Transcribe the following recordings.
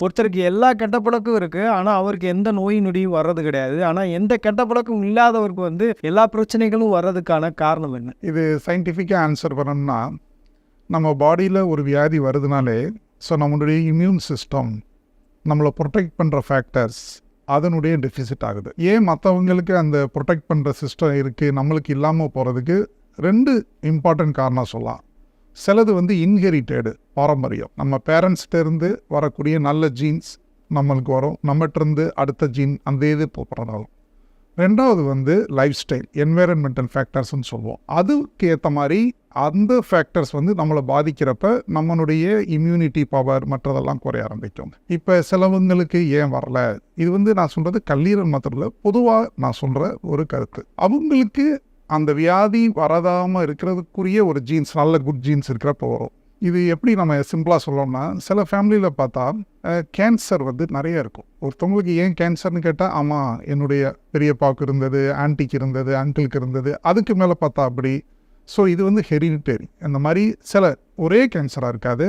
ஒருத்தருக்கு எல்லா கெட்ட பழக்கம் இருக்குது, ஆனால் அவருக்கு எந்த நோய் நொடியும் வர்றது கிடையாது. ஆனால் எந்த கெட்ட பழக்கம் இல்லாதவருக்கு வந்து எல்லா பிரச்சனைகளும் வர்றதுக்கான காரணம் என்ன? இது சயின்டிஃபிக்காக ஆன்சர் பண்ணணும்னா, நம்ம பாடியில் ஒரு வியாதி வருதுனாலே நம்மளுடைய இம்யூன் சிஸ்டம் நம்மளை ப்ரொடெக்ட் பண்ணுற ஃபேக்டர்ஸ் அதனுடைய டெஃபிசிட் ஆகுது. ஏன் மற்றவங்களுக்கு அந்த ப்ரொடெக்ட் பண்ணுற சிஸ்டம் இருக்குது, நம்மளுக்கு இல்லாமல் போகிறதுக்கு 2 இம்பார்ட்டன்ட் காரணம் சொல்லலாம். சிலது வந்து இன்ஹெரிட்டடு, பாரம்பரியம். நம்ம பேரண்ட்ஸ்கிட்டேருந்து வரக்கூடிய நல்ல ஜீன்ஸ் நம்மளுக்கு வரும், நம்மகிட்டருந்து அடுத்த ஜீன் அந்த இது போகிறதாகும். 2வது வந்து லைஃப் ஸ்டைல், என்வைரன்மெண்டல் ஃபேக்டர்ஸ்ன்னு சொல்லுவோம். அதுக்கு ஏற்ற மாதிரி அந்த ஃபேக்டர்ஸ் வந்து நம்மளை பாதிக்கிறப்ப நம்மளுடைய இம்யூனிட்டி பவர் மற்றதெல்லாம் குறைய ஆரம்பிக்கும். இப்போ சிலவங்களுக்கு ஏன் வரல, இது வந்து நான் சொல்கிறது கல்லீரல் மாத்திரத்தில் பொதுவாக நான் சொல்கிற ஒரு கருத்து. அவங்களுக்கு அந்த வியாதி வராதாமல் இருக்கிறதுக்குரிய ஒரு ஜீன்ஸ், நல்ல குட் ஜீன்ஸ் இருக்கிறப்ப வரும். இது எப்படி நம்ம சிம்பிளாக சொல்லணும்னா, சில ஃபேமிலியில் பார்த்தா கேன்சர் வந்து நிறைய இருக்கும். ஒருத்தவங்களுக்கு ஏன் கேன்சர்னு கேட்டால், ஆமாம் என்னுடைய பெரியப்பாவுக்கு இருந்தது, ஆன்ட்டிக்கு இருந்தது, அங்கிளுக்கு இருந்தது, அதுக்கு மேலே பார்த்தா அப்படி. இது வந்து ஹெரிடிட்டரி. அந்த மாதிரி சில ஒரே கேன்சராக இருக்காது.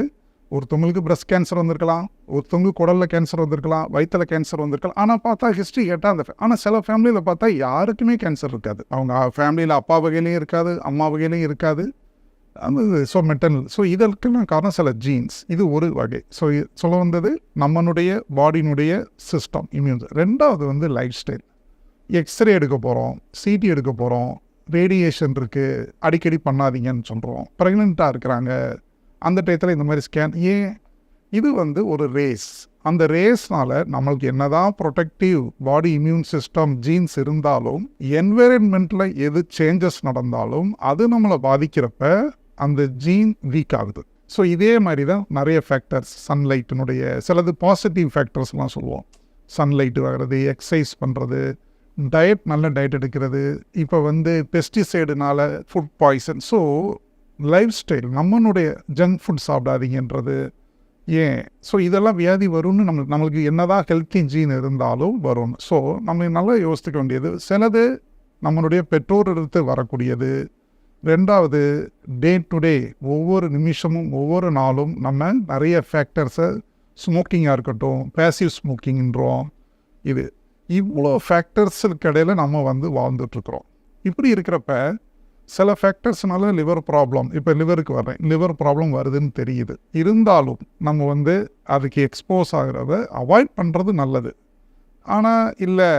ஒருத்தவங்களுக்கு பிரஸ்ட் கேன்சர் வந்திருக்கலாம், ஒருத்தவங்களுக்கு குடலில் கேன்சர் வந்திருக்கலாம், வயிற்றில் கேன்சர் வந்திருக்கலாம். ஆனால் பார்த்தா ஹிஸ்ட்ரி கேட்டால் ஆனால் சில ஃபேமிலியில் பார்த்தா யாருக்குமே கேன்சர் இருக்காது. அவங்க ஃபேமிலியில் அப்பா வகையிலையும் இருக்காது, அம்மா வகையிலையும் இருக்காது. அது மெட்டர்னல். இதற்கெல்லாம் காரணம் சில ஜீன்ஸ். இது ஒரு வகை. சொல்ல வந்தது நம்மளுடைய பாடியினுடைய சிஸ்டம், இம்யூன். 2வது வந்து லைஃப் ஸ்டைல். எக்ஸ்ரே எடுக்க போகிறோம், சிடி எடுக்க போகிறோம், ரேடியேஷன் இருக்குது, அடிக்கடி பண்ணாதீங்கன்னு சொல்கிறோம். ப்ரெக்னெண்ட்டாக இருக்கிறாங்க, அந்த டயத்தில் இந்த மாதிரி ஸ்கேன். ஏன்? இது வந்து ஒரு ரேஸ். அந்த ரேஸ்னால் நம்மளுக்கு என்னதான் ப்ரொடெக்டிவ் பாடி இம்யூன் சிஸ்டம் ஜீன்ஸ் இருந்தாலும், என்வைரன்மெண்ட்டில் எது சேஞ்சஸ் நடந்தாலும் அது நம்மளை பாதிக்கிறப்ப அந்த ஜீன் வீக் ஆகுது. இதே மாதிரி தான் நிறைய ஃபேக்டர்ஸ். சன்லைட்டினுடைய சிலது பாசிட்டிவ் ஃபேக்டர்ஸ்லாம் சொல்லுவோம். சன்லைட் வர்றது, எக்ஸசைஸ் பண்ணுறது, டயட், நல்ல டயட் எடுக்கிறது. இப்போ வந்து பெஸ்டிசைடுனால ஃபுட் பாய்சன். லைஃப் ஸ்டைல், நம்மளுடைய ஜங்க் ஃபுட் சாப்பிடாதீங்கன்றது. ஏன்? இதெல்லாம் வியாதி வரும்னு நம்மளுக்கு என்னதான் ஹெல்த்தி ஜீன் இருந்தாலும் வரும். நம்ம நல்லா யோசிக்க வேண்டியது, சிலது நம்மளுடைய பெற்றோர் எடுத்து வரக்கூடியது. 2வது டே டு டே, ஒவ்வொரு நிமிஷமும் ஒவ்வொரு நாளும் நம்ம நிறைய ஃபேக்டர்ஸை, ஸ்மோக்கிங்காக இருக்கட்டும், பேசிவ் ஸ்மோக்கிங்ன்றோம், இது இவ்வளோ ஃபேக்டர்ஸுக்கு இடையில நம்ம வந்து வாழ்ந்துட்டுருக்குறோம். இப்படி இருக்கிறப்ப சில ஃபேக்டர்ஸ்னால லிவர் ப்ராப்ளம், இப்போ லிவருக்கு வர்றேன், லிவர் ப்ராப்ளம் வருதுன்னு தெரியுது. இருந்தாலும் நம்ம வந்து அதுக்கு எக்ஸ்போஸ் ஆகிறத அவாய்ட் பண்ணுறது நல்லது. ஆனால் இல்லை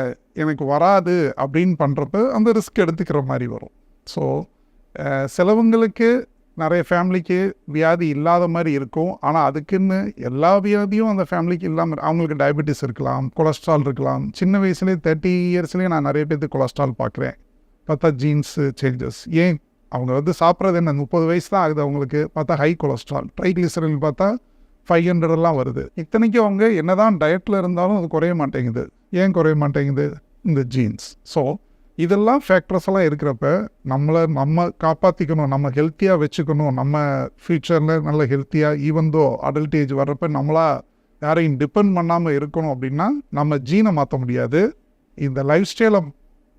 எனக்கு வராது அப்படின்னு பண்ணுறப்ப அந்த ரிஸ்க் எடுத்துக்கிற மாதிரி வரும். சிலவங்களுக்கு நிறைய ஃபேமிலிக்கு வியாதி இல்லாத மாதிரி இருக்கும். ஆனால் அதுக்குன்னு எல்லா வியாதியும் அந்த ஃபேமிலிக்கு இல்லாமல், அவங்களுக்கு டயபெட்டிஸ் இருக்கலாம், கொலஸ்ட்ரால் இருக்கலாம். சின்ன வயசுலேயே 30 இயர்ஸ்லேயே நான் நிறைய பேருக்கு கொலஸ்ட்ரால் பார்க்குறேன். பார்த்தா ஜீன்ஸு சேஞ்சஸ். ஏன்? அவங்க வந்து சாப்பிட்றது என்ன, 30 வயசு தான் ஆகுது அவங்களுக்கு, பார்த்தா ஹை கொலஸ்ட்ரால், ட்ரைக்ளிசரின் பார்த்தா 500 வருது. இத்தனைக்கும் அவங்க என்னதான் டயட்டில் இருந்தாலும் அது குறைய மாட்டேங்குது. ஏன் குறைய மாட்டேங்குது? இந்த ஜீன்ஸ். இதெல்லாம் ஃபேக்டர்ஸ் எல்லாம் இருக்கிறப்ப நம்ம காப்பாற்றிக்கணும், நம்ம ஹெல்த்தியாக வச்சுக்கணும். நம்ம ஃப்யூச்சரில் நல்ல ஹெல்த்தியாக, ஈவன்தோ அடல்ட் ஏஜ் வர்றப்ப நம்மளா யாரையும் டிபெண்ட் பண்ணாமல் இருக்கணும். அப்படின்னா நம்ம ஜீனை மாற்ற முடியாது. இந்த லைஃப் ஸ்டைலை,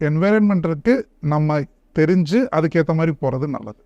என்வைரன்மெண்ட்டுக்கு நம்ம தெரிஞ்சு அதுக்கேற்ற மாதிரி போகிறது நல்லது.